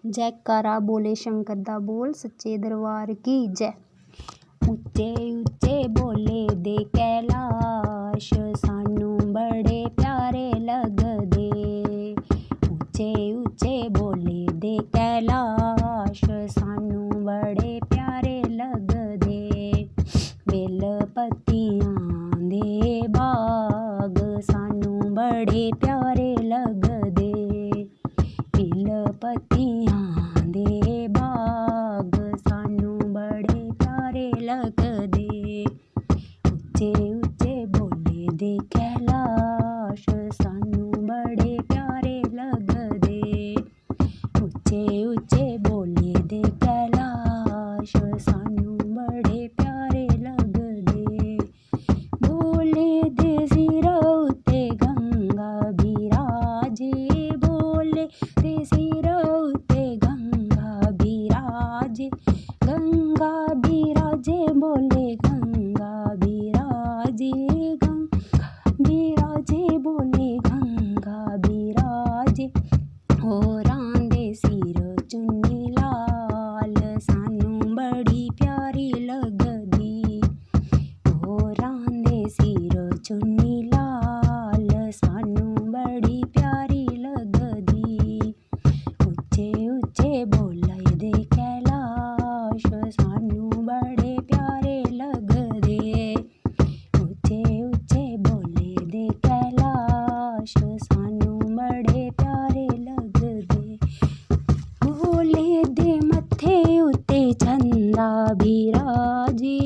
जयकारा बोले शंकर दा बोल सच्चे दरबार की जय। उच्चे उच्चे बोले दे कैलाश सानू बड़े प्यारे लगदे। उच्चे उच्चे बोले दे कैलाश सानू बड़े प्यारे लगदे। बेल पत्तियां दे बाग सानू बड़े प्यारे लगदे। बेल पत्तियां दे बाग सानू बड़े प्यारे लगदे। उच्चे उच्चे बोले दे कैलाश सानू बड़े प्यारे लगदे। उच्चे उच्चे बोले दे कैलाश सानू बड़े प्यारे लगदे। बोले दे सिर उत्ते गंगा बिराजे। बोले दे सिर उत्ते गंगा बिराजे। गंगा बिराजे बोले गंगा बिराजे। गंगा बिराजे बोले गंगा बिराजे। होरां दे सिर चुन्नी लाल सानू बड़ी प्यारी लगदी। होरां दे सिर चुन्नी लाल सानू बड़ी प्यारी लगदी। उच्चे उच्चे बोले दे कैलाश सानू बड़े प्यारे लगदे। उच्चे उच्चे बोले दे कैलाश सानू बड़े प्यारे लगदे। बोले दे मत्थे उत्ते चंदा बिराजे।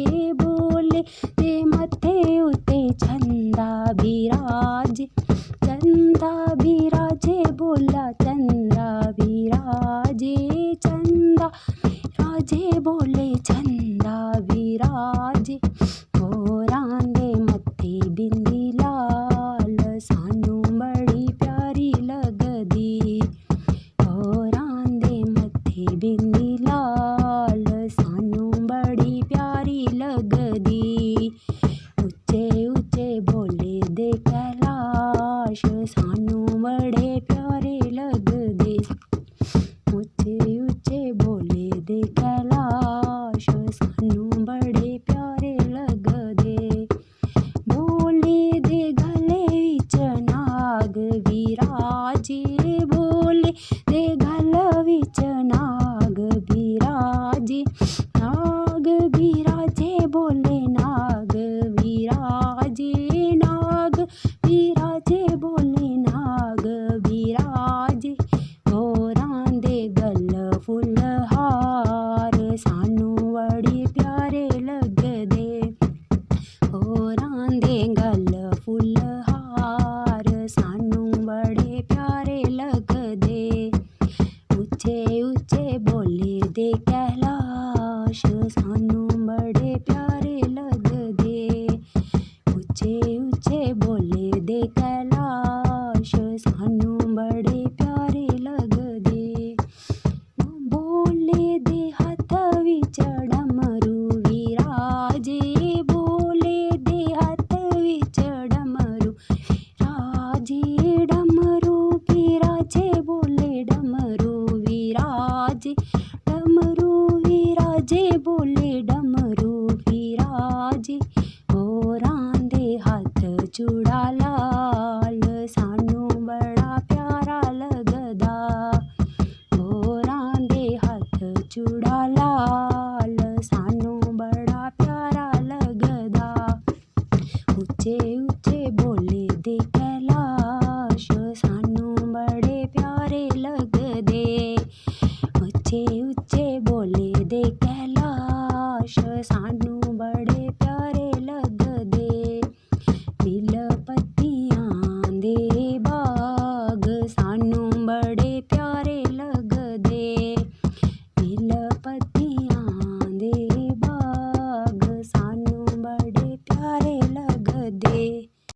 बोले दे मत्थे उत्ते चंदा बिराजे। चंदा बिराजे बोला चंदा बिराजे। चंदा बिराजे बोले चंदा बिराजे। होरां दे मत्थे बिंदी लाल सानू बड़ी प्यारी लगदी। होरां दे मत्थे बिंदी लाल सानू बड़ी प्यारी लगदी। उच्चे उच्चे बोले दे कैलाश सानू बड़े प्यारे लगदे। उच्चे उच्चे बोले दे कैलाश सानू बड़े प्यारे लगदे। बोले दे गले विच नाग बिराजे। बोले दे गल विच नाग बिराजे। नाग बिराजे बोले नाग बिराजे। नाग बिराजे बोले नाग बिराजे। होरां दे गल फुल्लहार सानू बड़े प्यारे लगदे। होरां दे गल फुल्लहार सानू बड़े प्यारे लगदे। उच्चे उच्चे बोले दे कैलाश सानू बड़े प्यारे लगदे। उच्चे उच्चे बोले दे कैलाश सानू बड़े प्यारे लगदे। बोले दे हत्थ विच डमरू विराजे। बोले दे हत्थ विच डमरू विराजे। डमरू विराजे बोले डमरू विराजे। डमरू विराजे बोले डमरू विराजे। होरां दे हत्थ चूड़ा लाल सानू बड़ा प्यारा लगदा। होरां दे हत्थ चूड़ा लाल सानू बड़ा प्यारा लगदा। उच्चे उच्चे बोले दे कैलाश सानू बड़े प्यारे लगदे। उच्चे उच्चे बोले दे कैलाश सानू